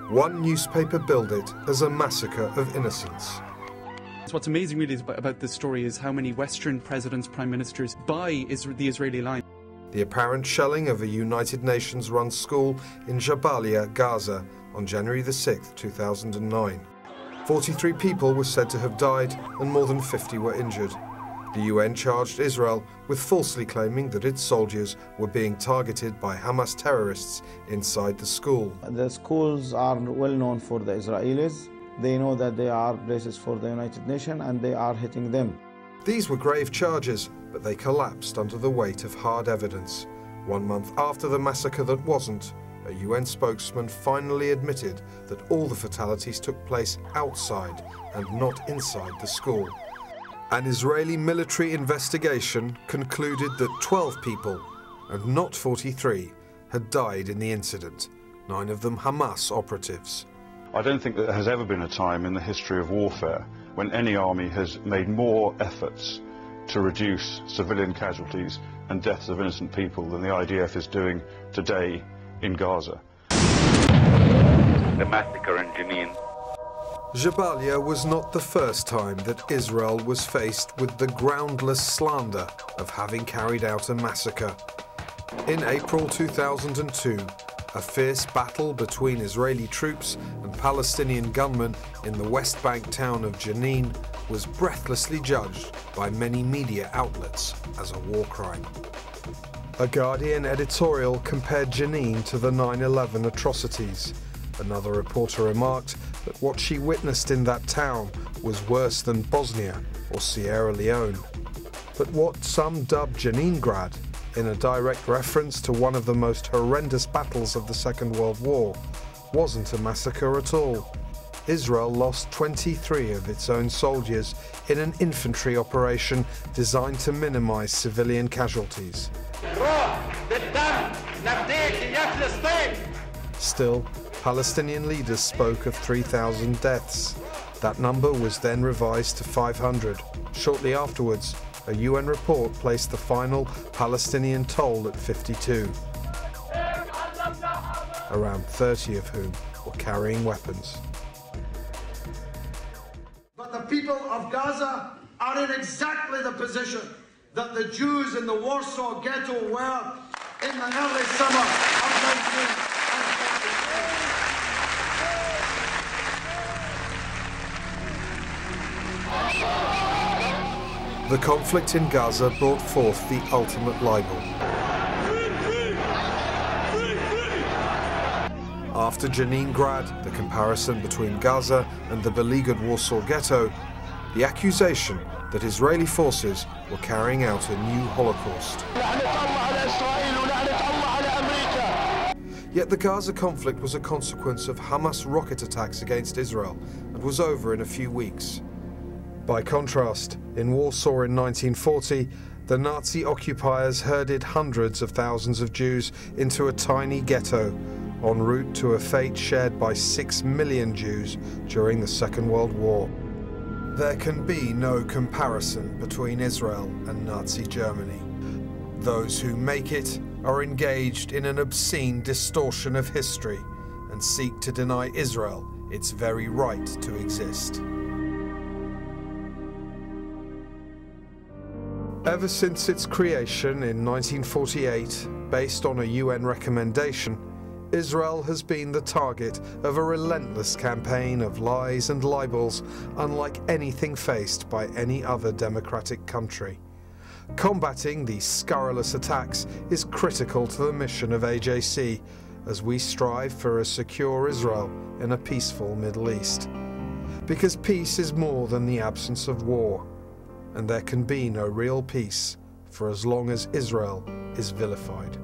One newspaper billed it as a massacre of innocents. What's amazing really about this story is how many Western presidents, prime ministers buy the Israeli line. The apparent shelling of a United Nations-run school in Jabalia, Gaza, on January the 6th, 2009. 43 people were said to have died and more than 50 were injured. The UN charged Israel with falsely claiming that its soldiers were being targeted by Hamas terrorists inside the school. The schools are well known for the Israelis. They know that they are places for the United Nations and they are hitting them. These were grave charges, but they collapsed under the weight of hard evidence. 1 month after the massacre that wasn't, a UN spokesman finally admitted that all the fatalities took place outside and not inside the school. An Israeli military investigation concluded that 12 people, and not 43, had died in the incident, 9 of them Hamas operatives. I don't think that there has ever been a time in the history of warfare when any army has made more efforts to reduce civilian casualties and deaths of innocent people than the IDF is doing today in Gaza. The massacre in Jenin. Jabalia was not the first time that Israel was faced with the groundless slander of having carried out a massacre. In April 2002, a fierce battle between Israeli troops and Palestinian gunmen in the West Bank town of Jenin was breathlessly judged by many media outlets as a war crime. A Guardian editorial compared Jenin to the 9/11 atrocities. Another reporter remarked that what she witnessed in that town was worse than Bosnia or Sierra Leone. But what some dubbed Jeningrad, in a direct reference to one of the most horrendous battles of the Second World War, wasn't a massacre at all. Israel lost 23 of its own soldiers in an infantry operation designed to minimize civilian casualties. Still, Palestinian leaders spoke of 3,000 deaths. That number was then revised to 500. Shortly afterwards, a UN report placed the final Palestinian toll at 52, around 30 of whom were carrying weapons. But the people of Gaza are in exactly the position that the Jews in the Warsaw Ghetto were in the early summer of 1943. The conflict in Gaza brought forth the ultimate libel. After Jeningrad, the comparison between Gaza and the beleaguered Warsaw Ghetto, the accusation that Israeli forces were carrying out a new Holocaust. Yet the Gaza conflict was a consequence of Hamas rocket attacks against Israel and was over in a few weeks. By contrast, in Warsaw in 1940, the Nazi occupiers herded hundreds of thousands of Jews into a tiny ghetto, en route to a fate shared by 6 million Jews during the Second World War. There can be no comparison between Israel and Nazi Germany. Those who make it are engaged in an obscene distortion of history and seek to deny Israel its very right to exist. Ever since its creation in 1948, based on a UN recommendation, Israel has been the target of a relentless campaign of lies and libels unlike anything faced by any other democratic country. Combating these scurrilous attacks is critical to the mission of AJC as we strive for a secure Israel in a peaceful Middle East. Because peace is more than the absence of war, and there can be no real peace for as long as Israel is vilified.